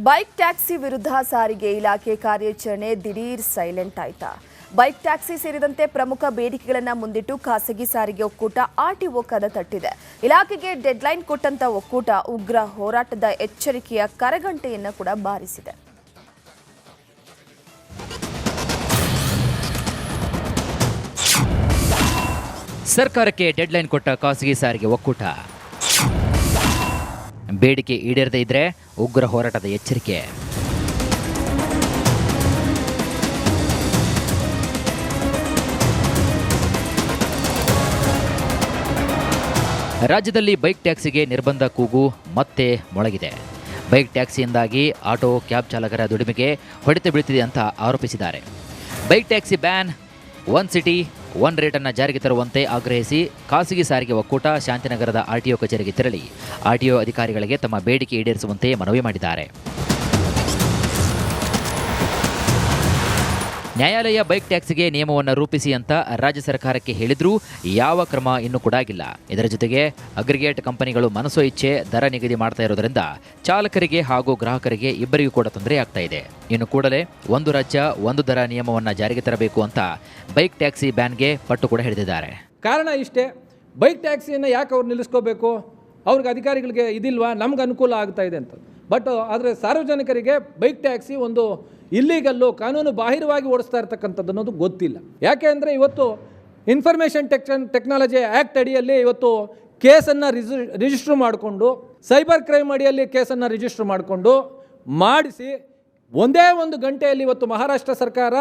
Bike taxi ವಿರುದ್ಧ ಸಾರಿಗೆ ಇಲಾಖೆ ಕಾರ್ಯಾಚರಣೆ ದಿಢೀರ್ ಸೈಲೆಂಟ್ ಆಯ್ತಾ? ಬೈಕ್ ಟ್ಯಾಕ್ಸಿ ಸೇರಿದಂತೆ ಪ್ರಮುಖ ಬೇಡಿಕೆಗಳನ್ನು ಮುಂದಿಟ್ಟು ಖಾಸಗಿ ಸಾರಿಗೆ ಒಕ್ಕೂಟ ಆರ್ಟಿಒ ಕದ ತಟ್ಟಿದೆ. ಇಲಾಖೆಗೆ ಡೆಡ್ಲೈನ್ ಕೊಟ್ಟಂತ ಒಕ್ಕೂಟ ಉಗ್ರ ಹೋರಾಟದ ಎಚ್ಚರಿಕೆಯ ಕರಗಂಟೆಯನ್ನು ಕೂಡ ಬಾರಿಸಿದೆ. ಸರ್ಕಾರಕ್ಕೆ ಡೆಡ್ಲೈನ್ ಕೊಟ್ಟ ಖಾಸಗಿ ಸಾರಿಗೆ ಒಕ್ಕೂಟ. ಬೇಡಿಕೆ ಈಡೇರದೇ ಇದ್ರೆ ಉಗ್ರ ಹೋರಾಟದ ಎಚ್ಚರಿಕೆ. ರಾಜ್ಯದಲ್ಲಿ ಬೈಕ್ ಟ್ಯಾಕ್ಸಿಗೆ ನಿರ್ಬಂಧ ಕೂಗು ಮತ್ತೆ ಮೊಳಗಿದೆ. ಬೈಕ್ ಟ್ಯಾಕ್ಸಿಯಿಂದಾಗಿ ಆಟೋ ಕ್ಯಾಬ್ ಚಾಲಕರ ದುಡಿಮೆಗೆ ಹೊಡೆತ ಬೀಳುತ್ತಿದೆ ಅಂತ ಆರೋಪಿಸಿದ್ದಾರೆ. Bike taxi ban, one city one rate ಅನ್ನು ಜಾರಿಗೆ ತರುವಂತೆ ಆಗ್ರಹಿಸಿ ಖಾಸಗಿ ಸಾರಿಗೆ ಒಕ್ಕೂಟ ಶಾಂತಿನಗರದ ಆರ್ಟಿಒ ಕಚೇರಿಗೆ ತೆರಳಿ ಆರ್ಟಿಒ ಅಧಿಕಾರಿಗಳಿಗೆ ತಮ್ಮ ಬೇಡಿಕೆ ಈಡೇರಿಸುವಂತೆ ಮನವಿ ಮಾಡಿದ್ದಾರೆ. ನ್ಯಾಯಾಲಯ ಬೈಕ್ ಟ್ಯಾಕ್ಸಿಗೆ ನಿಯಮವನ್ನು ರೂಪಿಸಿ ಅಂತ ರಾಜ್ಯ ಸರ್ಕಾರಕ್ಕೆ ಹೇಳಿದ್ರೂ ಯಾವ ಕ್ರಮ ಇನ್ನೂ ಕೂಡ ಆಗಿಲ್ಲ. ಇದರ ಜೊತೆಗೆ ಅಗ್ರಿಗೇಟ್ ಕಂಪನಿಗಳು ಮನಸೋ ಇಚ್ಛೆ ದರ ನಿಗದಿ ಮಾಡ್ತಾ ಇರೋದ್ರಿಂದ ಚಾಲಕರಿಗೆ ಹಾಗೂ ಗ್ರಾಹಕರಿಗೆ ಇಬ್ಬರಿಗೂ ಕೂಡ ತೊಂದರೆ ಆಗ್ತಾ ಇದೆ. ಇನ್ನು ಕೂಡಲೇ ಒಂದು ರಾಜ್ಯ ಒಂದು ದರ ನಿಯಮವನ್ನು ಜಾರಿಗೆ ತರಬೇಕು ಅಂತ ಬೈಕ್ ಟ್ಯಾಕ್ಸಿ ಬ್ಯಾನ್ಗೆ ಪಟ್ಟು ಕೂಡ ಹಿಡಿದಿದ್ದಾರೆ. ಕಾರಣ ಇಷ್ಟೇ, ಬೈಕ್ ಟ್ಯಾಕ್ಸಿಯನ್ನು ಯಾಕೆ ಅವ್ರು ನಿಲ್ಲಿಸ್ಕೋಬೇಕು? ಅವ್ರಿಗೆ ಅಧಿಕಾರಿಗಳಿಗೆ ಇದಿಲ್ವಾ? ನಮ್ಗೆ ಅನುಕೂಲ ಆಗ್ತಾ ಇದೆ ಅಂತ. ಬಟ್ ಆದರೆ ಸಾರ್ವಜನಿಕರಿಗೆ ಬೈಕ್ ಟ್ಯಾಕ್ಸಿ ಒಂದು ಇಲ್ಲಿಗಲ್ಲು ಕಾನೂನು ಬಾಹಿರವಾಗಿ ಓಡಿಸ್ತಾ ಇರ್ತಕ್ಕಂಥದ್ದು ಅನ್ನೋದು ಗೊತ್ತಿಲ್ಲ. ಯಾಕೆ ಅಂದರೆ ಇವತ್ತು ಇನ್ಫಾರ್ಮೇಷನ್ ಟೆಕ್ನಾಲಜಿ ಆ್ಯಕ್ಟ್ ಅಡಿಯಲ್ಲಿ ಇವತ್ತು ಕೇಸನ್ನು ರಿಜಿಸ್ಟ್ರ್ ಮಾಡಿಕೊಂಡು ಸೈಬರ್ ಕ್ರೈಮ್ ಅಡಿಯಲ್ಲಿ ಕೇಸನ್ನು ರಿಜಿಸ್ಟ್ರ್ ಮಾಡಿಸಿ ಒಂದೇ ಒಂದು ಗಂಟೆಯಲ್ಲಿ ಇವತ್ತು ಮಹಾರಾಷ್ಟ್ರ ಸರ್ಕಾರ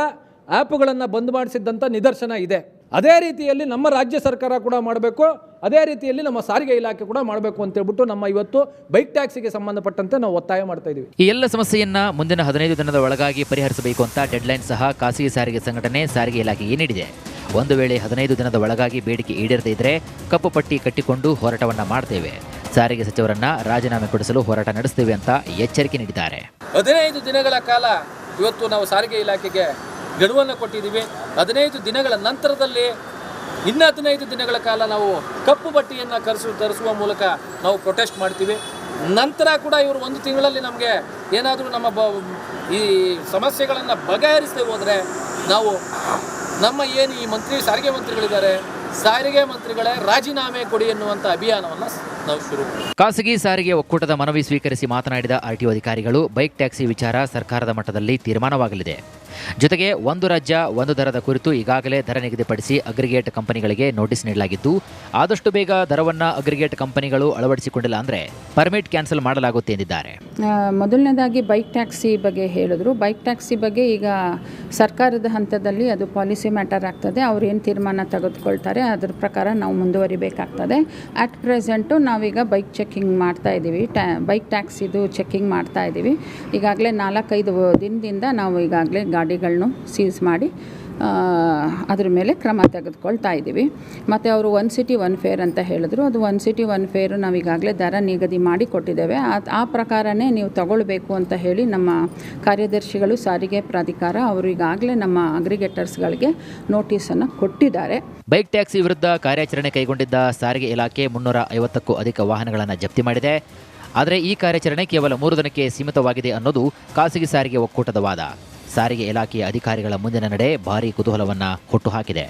ಆ್ಯಪ್ಗಳನ್ನು ಬಂದ್ ಮಾಡಿಸಿದ್ದಂಥ ನಿದರ್ಶನ ಇದೆ. ಅದೇ ರೀತಿಯಲ್ಲಿ ನಮ್ಮ ರಾಜ್ಯ ಸರ್ಕಾರ ಕೂಡ ಮಾಡಬೇಕು, ಅದೇ ರೀತಿಯಲ್ಲಿ ನಮ್ಮ ಸಾರಿಗೆ ಇಲಾಖೆ ಕೂಡ ಮಾಡಬೇಕು ಅಂತ ಹೇಳ್ಬಿಟ್ಟು ನಮ್ಮ ಇವತ್ತು ಬೈಕ್ ಟ್ಯಾಕ್ಸಿಗೆ ಸಂಬಂಧಪಟ್ಟಂತೆ ನಾವು ಒತ್ತಾಯ ಮಾಡ್ತಾ ಇದ್ದೀವಿ. ಈ ಎಲ್ಲ ಸಮಸ್ಯೆಯನ್ನ ಮುಂದಿನ 15 ದಿನದ ಒಳಗಾಗಿ ಪರಿಹರಿಸಬೇಕು ಅಂತ ಡೆಡ್ಲೈನ್ ಸಹ ಖಾಸಗಿ ಸಾರಿಗೆ ಸಂಘಟನೆ ಸಾರಿಗೆ ಇಲಾಖೆಗೆ ನೀಡಿದೆ. ಒಂದು ವೇಳೆ 15 ದಿನದ ಒಳಗಾಗಿ ಬೇಡಿಕೆ ಈಡೇರದೇ ಇದ್ರೆ ಕಪ್ಪು ಪಟ್ಟಿ ಕಟ್ಟಿಕೊಂಡು ಹೋರಾಟವನ್ನ ಮಾಡ್ತೇವೆ, ಸಾರಿಗೆ ಸಚಿವರನ್ನ ರಾಜೀನಾಮೆ ಕೊಡಿಸಲು ಹೋರಾಟ ನಡೆಸ್ತೇವೆ ಅಂತ ಎಚ್ಚರಿಕೆ ನೀಡಿದ್ದಾರೆ. 15 ದಿನಗಳ ಕಾಲ ಇವತ್ತು ನಾವು ಸಾರಿಗೆ ಇಲಾಖೆಗೆ ಗಡುವನ್ನು ಕೊಟ್ಟಿದ್ದೀವಿ. 15 ದಿನಗಳ ನಂತರದಲ್ಲಿ ಇನ್ನು 15 ದಿನಗಳ ಕಾಲ ನಾವು ಕಪ್ಪು ಬಟ್ಟೆಯನ್ನು ತರಿಸುವ ಮೂಲಕ ನಾವು ಪ್ರೊಟೆಸ್ಟ್ ಮಾಡ್ತೀವಿ. ನಂತರ ಕೂಡ ಇವರು 1 ತಿಂಗಳಲ್ಲಿ ನಮಗೆ ಏನಾದರೂ ನಮ್ಮ ಈ ಸಮಸ್ಯೆಗಳನ್ನು ಬಗೆಹರಿಸದೆ ಹೋದರೆ ನಾವು ನಮ್ಮ ಏನು ಈ ಸಾರಿಗೆ ಮಂತ್ರಿಗಳಿದ್ದಾರೆ, ಸಾರಿಗೆ ಮಂತ್ರಿಗಳೇ ರಾಜೀನಾಮೆ ಕೊಡಿ ಎನ್ನುವಂಥ ಅಭಿಯಾನವನ್ನು ನಾವು ಶುರು ಮಾಡಿದ್ವಿ. ಖಾಸಗಿ ಸಾರಿಗೆ ಒಕ್ಕೂಟದ ಮನವಿ ಸ್ವೀಕರಿಸಿ ಮಾತನಾಡಿದ ಆರ್ಟಿಒ ಅಧಿಕಾರಿಗಳು ಬೈಕ್ ಟ್ಯಾಕ್ಸಿ ವಿಚಾರ ಸರ್ಕಾರದ ಮಟ್ಟದಲ್ಲಿ ತೀರ್ಮಾನವಾಗಲಿದೆ. ಜೊತೆಗೆ ಒಂದು ರಾಜ್ಯ ಒಂದು ದರದ ಕುರಿತು ಈಗಾಗಲೇ ದರ ನಿಗದಿಪಡಿಸಿ ಅಗ್ರಿಗೇಟ್ ಕಂಪನಿಗಳಿಗೆ ನೋಟಿಸ್ ನೀಡಲಾಗಿದ್ದು ಆದಷ್ಟು ಬೇಗ ದರವನ್ನು ಅಗ್ರಿಗೇಟ್ ಕಂಪನಿಗಳು ಅಳವಡಿಸಿಕೊಂಡಿಲ್ಲ ಅಂದರೆ ಪರ್ಮಿಟ್ ಕ್ಯಾನ್ಸಲ್ ಮಾಡಲಾಗುತ್ತೆ ಎಂದಿದ್ದಾರೆ. ಮೊದಲನೇದಾಗಿ ಬೈಕ್ ಟ್ಯಾಕ್ಸಿ ಬಗ್ಗೆ ಹೇಳಿದ್ರು. ಬೈಕ್ ಟ್ಯಾಕ್ಸಿ ಬಗ್ಗೆ ಈಗ ಸರ್ಕಾರದ ಹಂತದಲ್ಲಿ ಅದು ಪಾಲಿಸಿ ಮ್ಯಾಟರ್ ಆಗ್ತದೆ. ಅವ್ರು ಏನು ತೀರ್ಮಾನ ತೆಗೆದುಕೊಳ್ತಾರೆ ಅದ್ರ ಪ್ರಕಾರ ನಾವು ಮುಂದುವರಿಬೇಕಾಗ್ತದೆ. ಅಟ್ ಪ್ರೆಸೆಂಟು ನಾವೀಗ ಬೈಕ್ ಚೆಕ್ಕಿಂಗ್ ಮಾಡ್ತಾ ಇದ್ದೀವಿ, ಬೈಕ್ ಟ್ಯಾಕ್ಸಿದು ಚೆಕ್ಕಿಂಗ್ ಮಾಡ್ತಾ ಇದ್ದೀವಿ. ಈಗಾಗಲೇ 4-5 ದಿನದಿಂದ ನಾವು ಈಗಾಗಲೇ ಗಾಡಿಗಳನ್ನು ಸೀಸ್ ಮಾಡಿ ಅದ್ರ ಮೇಲೆ ಕ್ರಮ ತೆಗೆದುಕೊಳ್ತಾ ಇದ್ದೀವಿ. ಮತ್ತು ಅವರು ಒನ್ ಸಿಟಿ ಒನ್ ಫೇರ್ ಅಂತ ಹೇಳಿದ್ರು. ಅದು ಒನ್ ಸಿಟಿ ಒನ್ ಫೇರು ನಾವು ಈಗಾಗಲೇ ದರ ನಿಗದಿ ಮಾಡಿ ಕೊಟ್ಟಿದ್ದೇವೆ. ಆ ಪ್ರಕಾರನೇ ನೀವು ತಗೊಳ್ಬೇಕು ಅಂತ ಹೇಳಿ ನಮ್ಮ ಕಾರ್ಯದರ್ಶಿಗಳು ಸಾರಿಗೆ ಪ್ರಾಧಿಕಾರ ಅವರು ಈಗಾಗಲೇ ನಮ್ಮ ಅಗ್ರಿಗೇಟರ್ಸ್ಗಳಿಗೆ ನೋಟಿಸನ್ನು ಕೊಟ್ಟಿದ್ದಾರೆ. ಬೈಕ್ ಟ್ಯಾಕ್ಸಿ ವಿರುದ್ಧ ಕಾರ್ಯಾಚರಣೆ ಕೈಗೊಂಡಿದ್ದ ಸಾರಿಗೆ ಇಲಾಖೆ 350ಕ್ಕೂ ಅಧಿಕ ವಾಹನಗಳನ್ನು ಜಪ್ತಿ ಮಾಡಿದೆ. ಆದರೆ ಈ ಕಾರ್ಯಾಚರಣೆ ಕೇವಲ 3 ದಿನಕ್ಕೆ ಸೀಮಿತವಾಗಿದೆ ಅನ್ನೋದು ಖಾಸಗಿ ಸಾರಿಗೆ ಒಕ್ಕೂಟದ ವಾದ. ಸಾರಿಗೆ ಇಲಾಖೆಯ ಅಧಿಕಾರಿಗಳ ಮುಂದಿನ ನಡೆ ಭಾರೀ ಕುತೂಹಲವನ್ನು ಹುಟ್ಟುಹಾಕಿದೆ.